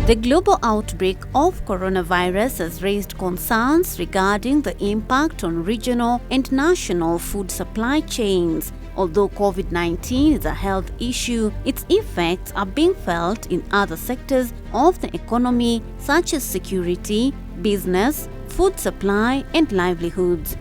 The global outbreak of coronavirus has raised concerns regarding the impact on regional and national food supply chains. Although COVID-19 is a health issue, its effects are being felt in other sectors of the economy such as security, business, food supply, and livelihoods.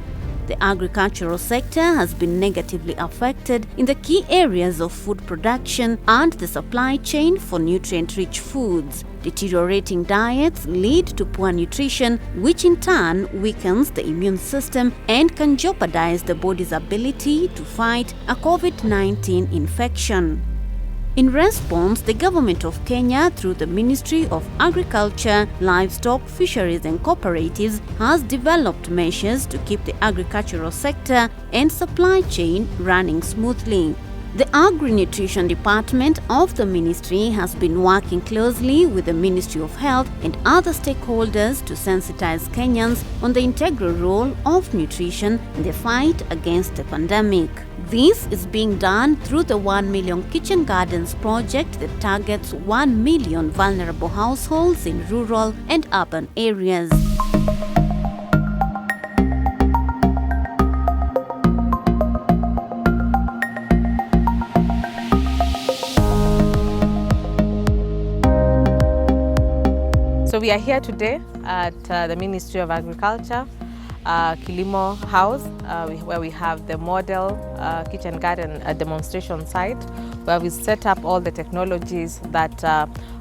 The agricultural sector has been negatively affected in the key areas of food production and the supply chain for nutrient-rich foods. Deteriorating diets lead to poor nutrition, which in turn weakens the immune system and can jeopardize the body's ability to fight a COVID-19 infection. In response, the government of Kenya, through the Ministry of Agriculture, Livestock, Fisheries and Cooperatives, has developed measures to keep the agricultural sector and supply chain running smoothly. The Agri-Nutrition Department of the ministry has been working closely with the Ministry of Health and other stakeholders to sensitize Kenyans on the integral role of nutrition in the fight against the pandemic. This is being done through the 1 Million Kitchen Gardens project that targets 1 million vulnerable households in rural and urban areas. So we are here today at the Ministry of Agriculture, Kilimo House, where we have the model kitchen garden demonstration site, where we set up all the technologies that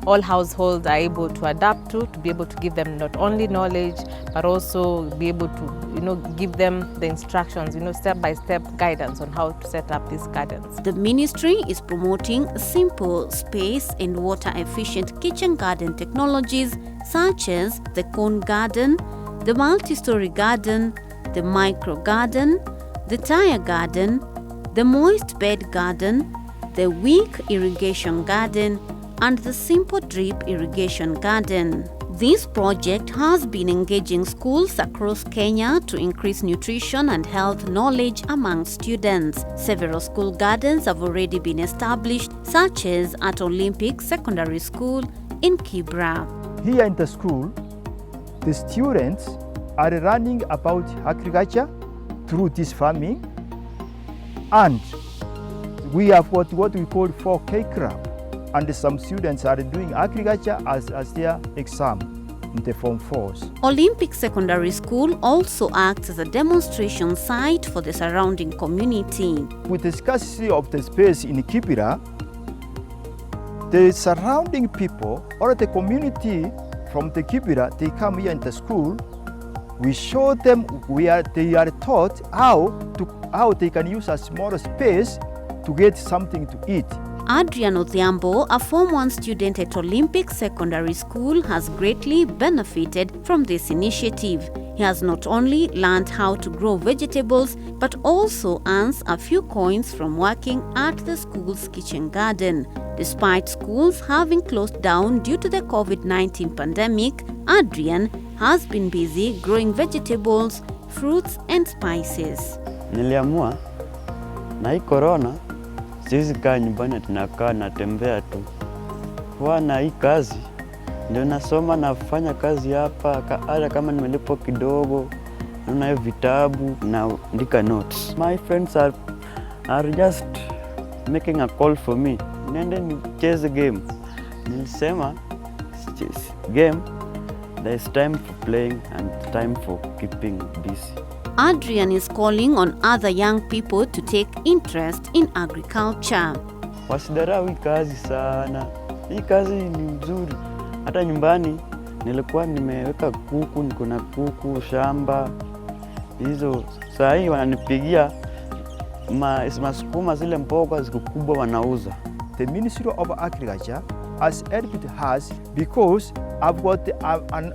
all households are able to adapt to be able to give them not only knowledge, but also be able to, give them the instructions, step-by-step guidance on how to set up these gardens. The ministry is promoting simple, space and water-efficient kitchen garden technologies such as the cone garden, the multi-story garden, the micro garden, the tire garden, the moist bed garden, the wick irrigation garden, and the simple drip irrigation garden. This project has been engaging schools across Kenya to increase nutrition and health knowledge among students. Several school gardens have already been established, such as at Olympic Secondary School in Kibra. Here in the school, the students are learning about agriculture through this farming, and we have what we call 4K club, and some students are doing agriculture as their exam in the Form 4s. Olympic Secondary School also acts as a demonstration site for the surrounding community. With the scarcity of the space in Kibra, the surrounding people or the community from the Kibra, they come here in the school. We show them where they are taught how they can use a smaller space to get something to eat. Adrian Odhiambo, a Form 1 student at Olympic Secondary School, has greatly benefited from this initiative. He has not only learned how to grow vegetables, but also earns a few coins from working at the school's kitchen garden. Despite schools having closed down due to the COVID-19 pandemic, Adrian has been busy growing vegetables, fruits and spices. Niliamua na hii corona siwezi kaa nyumbani tunakaa natembea tu. Kwa na hii kazi ndio nasoma nafanya kazi hapa, hata kama nimelipwa kidogo, naona vitabu na andika notes. My friends are just making a call for me. Nende nicheze game. Nilisema game, there is time for playing and time for keeping busy. Adrian is calling on other young people to take interest in agriculture. Wasidharau hii kazi sana. Hii kazi ni mzuri. Hata nyumbani nilikuwa nimeweka kuku, niko na kuku shamba. Hizo saa hii wananipigia masukuma zile mboga ziko kubwa wanauza. The Ministry of Agriculture has helped us because I've got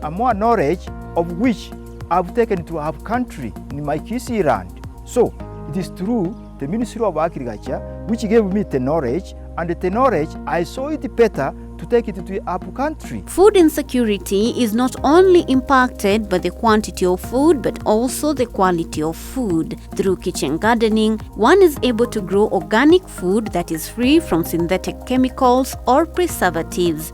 a more knowledge of which I've taken to our country in my Kisi land. So it is through the Ministry of Agriculture which gave me the knowledge, and the knowledge I saw it better to take it to our country. Food insecurity is not only impacted by the quantity of food, but also the quality of food. Through kitchen gardening, one is able to grow organic food that is free from synthetic chemicals or preservatives.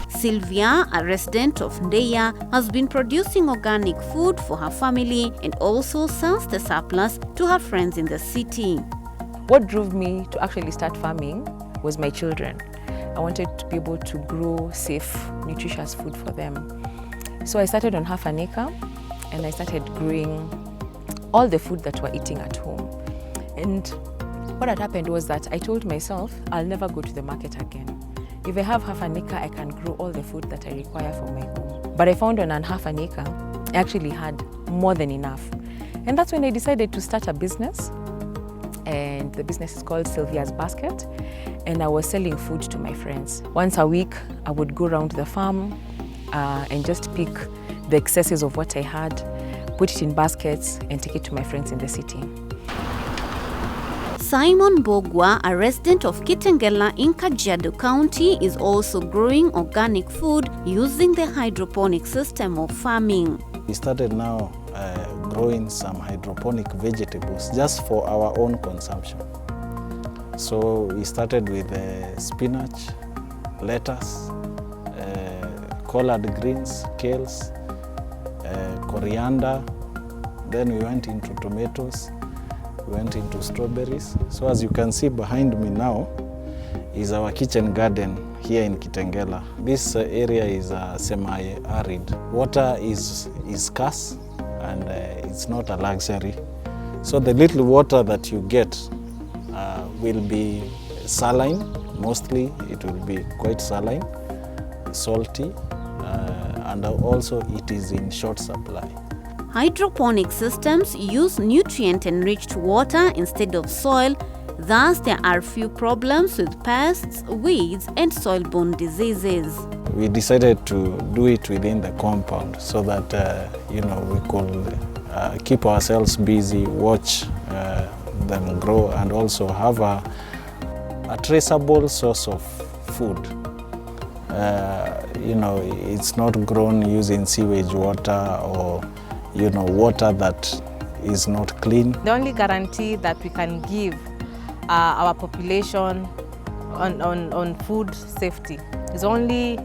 Sylvia, a resident of Ndeya, has been producing organic food for her family and also sells the surplus to her friends in the city. What drove me to actually start farming was my children. I wanted to be able to grow safe, nutritious food for them. So I started on half an acre and I started growing all the food that we're eating at home. And what had happened was that I told myself, I'll never go to the market again. If I have half an acre, I can grow all the food that I require for my home. But I found on half an acre, I actually had more than enough. And that's when I decided to start a business. And the business is called Sylvia's Basket. And I was selling food to my friends. Once a week, I would go around the farm and just pick the excesses of what I had, put it in baskets, and take it to my friends in the city. Simon Bogwa, a resident of Kitengela in Kajiado County, is also growing organic food using the hydroponic system of farming. We started now growing some hydroponic vegetables just for our own consumption. So we started with spinach, lettuce, collard greens, kales, coriander. Then we went into tomatoes, we went into strawberries. So as you can see behind me now is our kitchen garden here in Kitengela. This area is semi-arid. Water is scarce and it's not a luxury. So the little water that you get will be saline. Mostly it will be quite saline, salty, and also it is in short supply. Hydroponic systems use nutrient-enriched water instead of soil. Thus, there are few problems with pests, weeds, and soil-borne diseases. We decided to do it within the compound so that we could keep ourselves busy, watch them grow, and also have a traceable source of food. It's not grown using sewage water or water that is not clean. The only guarantee that we can give our population on food safety is only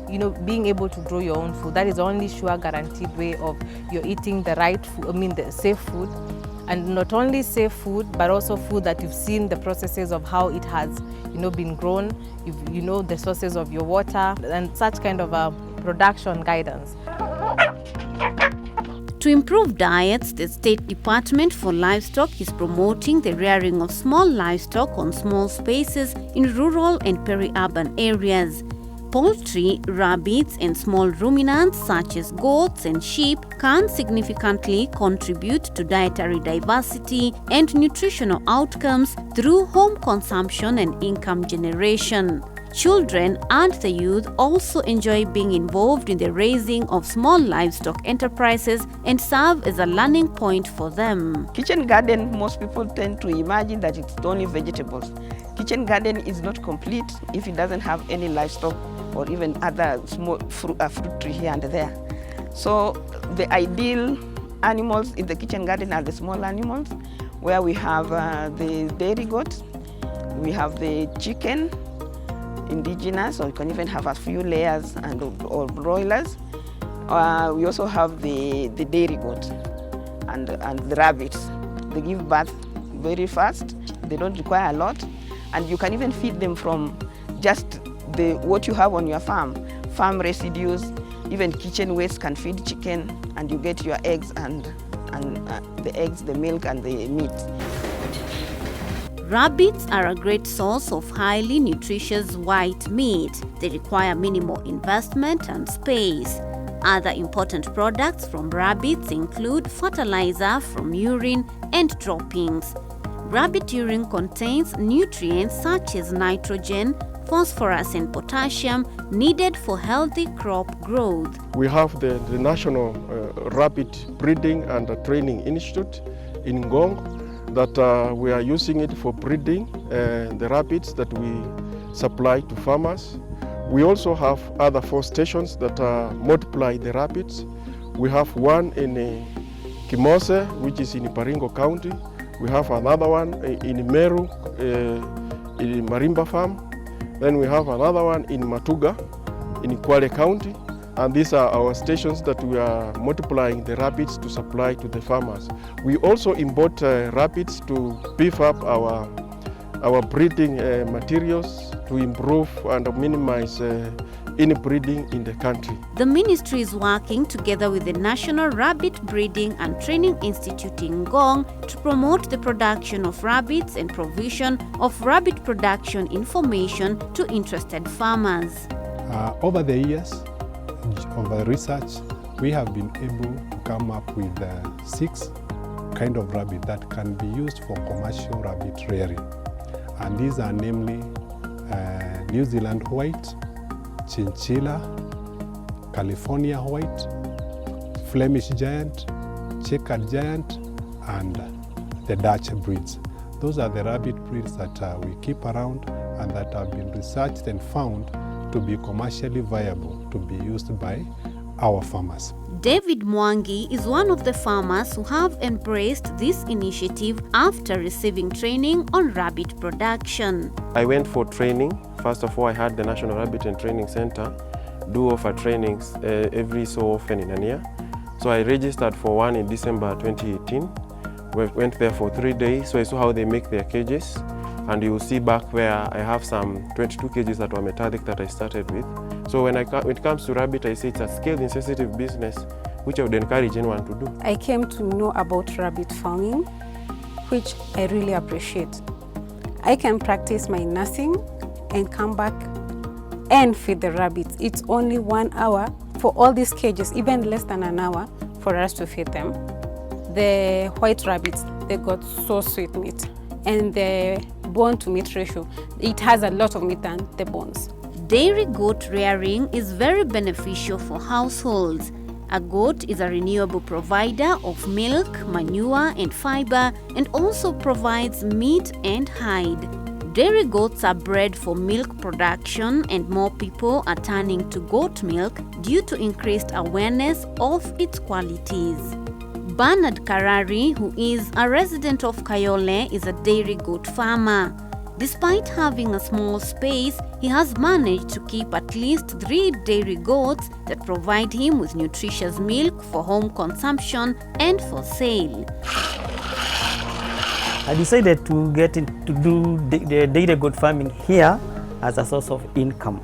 being able to grow your own food. That is the only sure guaranteed way of you're eating the right food, the safe food. And not only safe food, but also food that you've seen the processes of how it has been grown, you know the sources of your water, and such kind of a production guidance. To improve diets, the State Department for Livestock is promoting the rearing of small livestock on small spaces in rural and peri-urban areas. Poultry, rabbits, and small ruminants such as goats and sheep can significantly contribute to dietary diversity and nutritional outcomes through home consumption and income generation. Children and the youth also enjoy being involved in the raising of small livestock enterprises and serve as a learning point for them. Kitchen garden, most people tend to imagine that it's only vegetables. Kitchen garden is not complete if it doesn't have any livestock or even other small fruit tree here and there. So the ideal animals in the kitchen garden are the small animals, where we have the dairy goat, we have the chicken, indigenous, or you can even have a few layers or broilers. We also have the dairy goat and the rabbits. They give birth very fast, they don't require a lot, and you can even feed them from just what you have on your farm residues, even kitchen waste can feed chicken, and you get your eggs and the eggs, the milk, and the meat. Rabbits are a great source of highly nutritious white meat. They require minimal investment and space. Other important products from rabbits include fertilizer from urine and droppings. Rabbit urine contains nutrients such as nitrogen, phosphorus, and potassium needed for healthy crop growth. We have the National Rabbit Breeding and Training Institute in Ngong that we are using it for breeding the rabbits that we supply to farmers. We also have other 4 stations that multiply the rabbits. We have one in Kimose, which is in Baringo County. We have another one in Meru, in Marimba Farm. Then we have another one in Matuga, in Kwale County. And these are our stations that we are multiplying the rabbits to supply to the farmers. We also import rabbits to beef up our breeding materials to improve and minimize inbreeding in the country. The ministry is working together with the National Rabbit Breeding and Training Institute in Ngong to promote the production of rabbits and provision of rabbit production information to interested farmers. Over the years of the research, we have been able to come up with 6 kind of rabbit that can be used for commercial rabbit rearing. And these are namely New Zealand white, Chinchilla, California white, Flemish giant, checkered giant, and the Dutch breeds. Those are the rabbit breeds that we keep around and that have been researched and found to be commercially viable to be used by our farmers. David Mwangi is one of the farmers who have embraced this initiative after receiving training on rabbit production. I went for training. First of all, I had the National Rabbit and Training Center do offer trainings every so often in a year. So I registered for one in December 2018. We went there for 3 days, so I saw how they make their cages. And you will see back where I have some 22 cages that were metallic that I started with. So when it comes to rabbit, I say it's a scale-insensitive business, which I would encourage anyone to do. I came to know about rabbit farming, which I really appreciate. I can practice my nursing and come back and feed the rabbits. It's only 1 hour for all these cages, even less than an hour for us to feed them. The white rabbits, they got so sweet meat. And the bone to meat ratio, it has a lot of meat than the bones. Dairy goat rearing is very beneficial for households. A goat is a renewable provider of milk, manure, and fiber, and also provides meat and hide. Dairy goats are bred for milk production, and more people are turning to goat milk due to increased awareness of its qualities. Bernard Karari, who is a resident of Kayole, is a dairy goat farmer. Despite having a small space, he has managed to keep at least 3 dairy goats that provide him with nutritious milk for home consumption and for sale. I decided to get into do the dairy goat farming here as a source of income,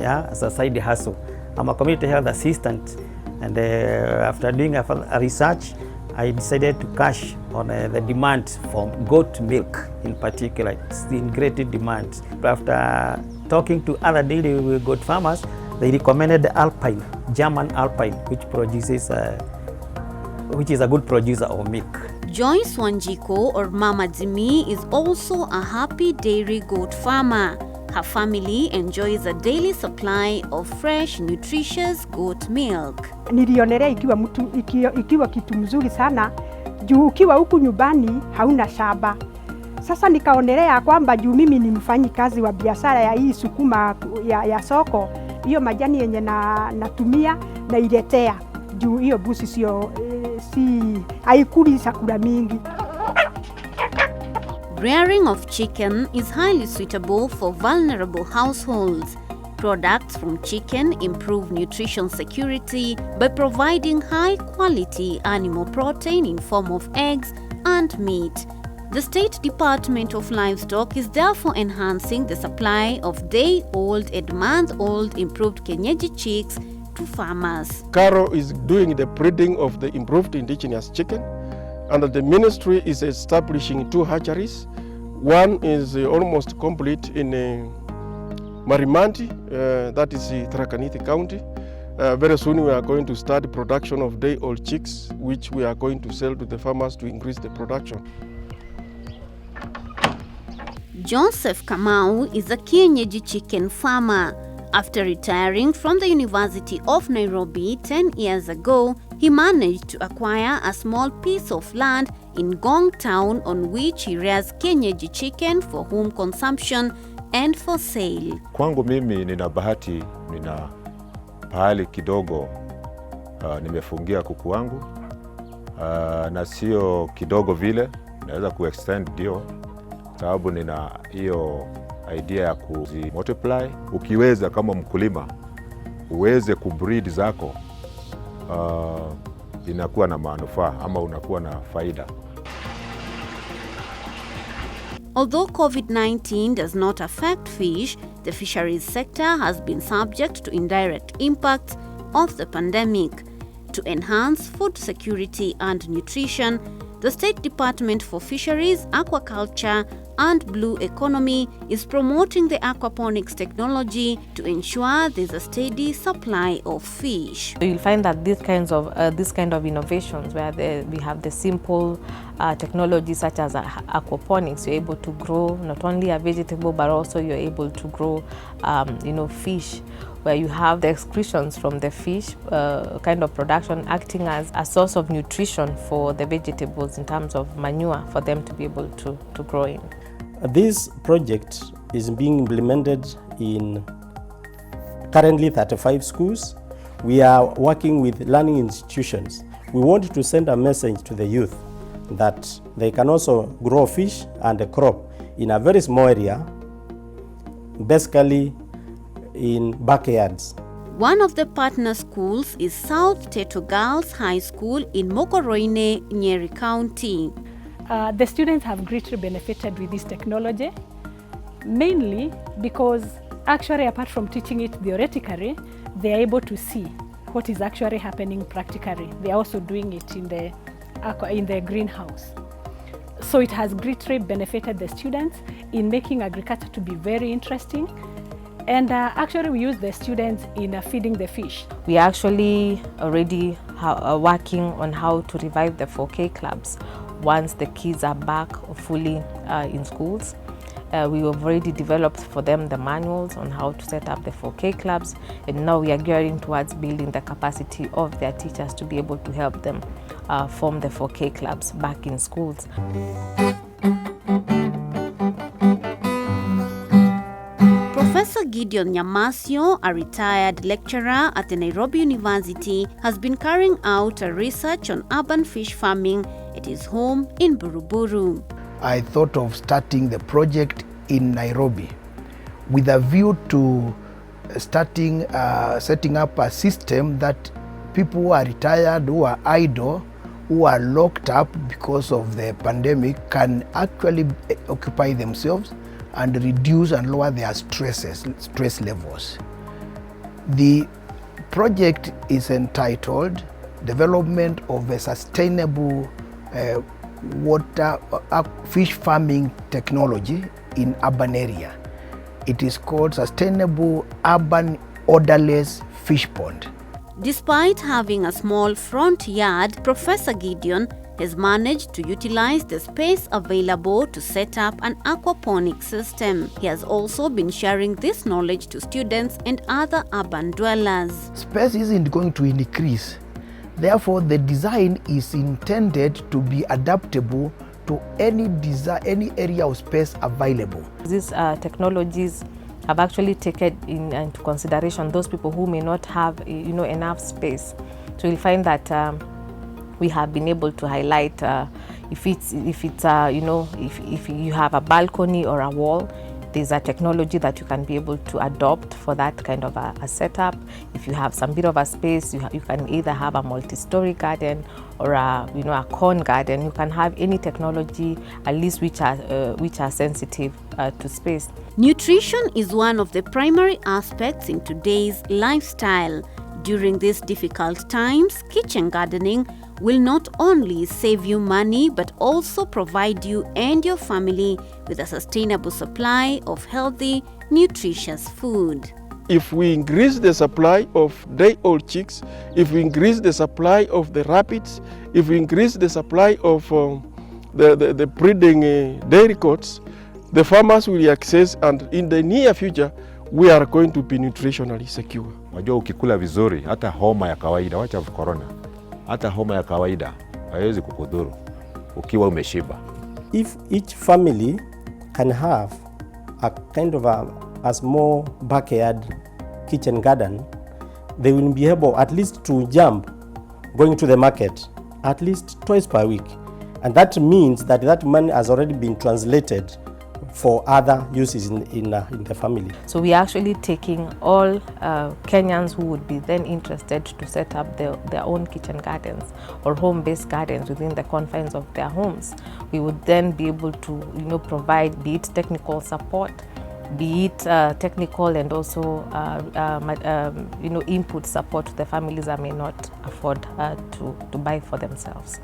as a side hustle. I'm a community health assistant, and after doing a research, I decided to cash on the demand for goat milk in particular. It's in great demand. After talking to other dairy goat farmers, they recommended the Alpine, German Alpine, which is a good producer of milk. Joyce Wanjiko, or Mama Jimmy, is also a happy dairy goat farmer. Her family enjoys a daily supply of fresh, nutritious goat milk. Nilionelea ikiwa kitu mzuri sana, juu ukiwa huku nyumbani hauna shamba. Sasa nikaonelea kwamba juu mimi ni mfanyi kazi wa biashara ya hii sukuma ya soko, hiyo majani yenye natumia na iletea, juu hiyo busi si haikuli chakula mingi. Rearing of chicken is highly suitable for vulnerable households. Products from chicken improve nutrition security by providing high-quality animal protein in form of eggs and meat. The State Department of Livestock is therefore enhancing the supply of day-old and month-old improved kienyeji chicks to farmers. Caro is doing the breeding of the improved indigenous chicken, and the ministry is establishing 2 hatcheries. One is almost complete in Marimanti, that is Tharaka Nithi County. Very soon we are going to start production of day-old chicks, which we are going to sell to the farmers to increase the production. Joseph Kamau is a kienyeji chicken farmer. After retiring from the University of Nairobi 10 years ago, he managed to acquire a small piece of land in Ngong town on which he rears kienyeji chicken for home consumption and for sale. Kwangu mimi nina bahati, nina pahali kidogo nimefungia kuku wangu, na sio kidogo vile, naweza kuextend ndio, sababu nina hiyo idea ya kuzi multiply. Ukiweza kama mkulima uweze kubreed zako, inakuwa na manufaa ama unakuwa na faida. Although COVID-19 does not affect fish, the fisheries sector has been subject to indirect impacts of the pandemic. To enhance food security and nutrition, the State Department for Fisheries, Aquaculture and Blue Economy is promoting the aquaponics technology to ensure there's a steady supply of fish. So you'll find that these kind of innovations, where we have the simple technology such as aquaponics, you're able to grow not only a vegetable but also you're able to grow fish, where you have the excretions from the fish kind of production acting as a source of nutrition for the vegetables in terms of manure for them to be able to grow in. This project is being implemented in currently 35 schools. We are working with learning institutions. We want to send a message to the youth that they can also grow fish and a crop in a very small area, basically in backyards. One of the partner schools is South Teto Girls High School in Mokoroine, Nyeri County. The students have greatly benefited with this technology, mainly because actually apart from teaching it theoretically, they are able to see what is actually happening practically. They are also doing it in the greenhouse. So it has greatly benefited the students in making agriculture to be very interesting. And actually we use the students in feeding the fish. We are actually already working on how to revive the 4K clubs once the kids are back fully in schools. We have already developed for them the manuals on how to set up the 4K clubs, and now we are gearing towards building the capacity of their teachers to be able to help them form the 4K clubs back in schools. Professor Gideon Nyamasio, a retired lecturer at the Nairobi University, has been carrying out a research on urban fish farming at his home in Buruburu. I thought of starting the project in Nairobi with a view to setting up a system that people who are retired, who are idle, who are locked up because of the pandemic can actually occupy themselves and reduce and lower their stress levels. The project is entitled Development of a Sustainable Water Fish Farming Technology in Urban Area. It is called Sustainable Urban Odorless Fish Pond. Despite having a small front yard, Professor Gideon has managed to utilize the space available to set up an aquaponic system. He has also been sharing this knowledge to students and other urban dwellers. Space isn't going to increase. Therefore, the design is intended to be adaptable to any area of space available. These technologies have actually taken into consideration those people who may not have enough space. So you'll find that we have been able to highlight if you have a balcony or a wall, there's a technology that you can be able to adopt for that kind of a setup. If you have some bit of a space, you can either have a multi-story garden or a corn garden. You can have any technology, at least which are sensitive to space. Nutrition is one of the primary aspects in today's lifestyle. During these difficult times, kitchen gardening will not only save you money but also provide you and your family with a sustainable supply of healthy, nutritious food. If we increase the supply of day-old chicks, if we increase the supply of the rabbits, if we increase the supply of the breeding dairy cots, the farmers will access, and in the near future we are going to be nutritionally secure. Unajua ukikula vizuri, hata homa ya kawaida, wacha corona, hata homa ya kawaida haiwezi kukudhuru ukiwa umeshiba. If each family can have a kind of a small backyard kitchen garden, they will be able at least to jump going to the market at least twice per week. And that means that money has already been translated for other uses in the family. So we are actually taking all Kenyans who would be then interested to set up their own kitchen gardens or home-based gardens within the confines of their homes. We would then be able to provide, be it technical support, be it technical and also input support to the families that may not afford to buy for themselves.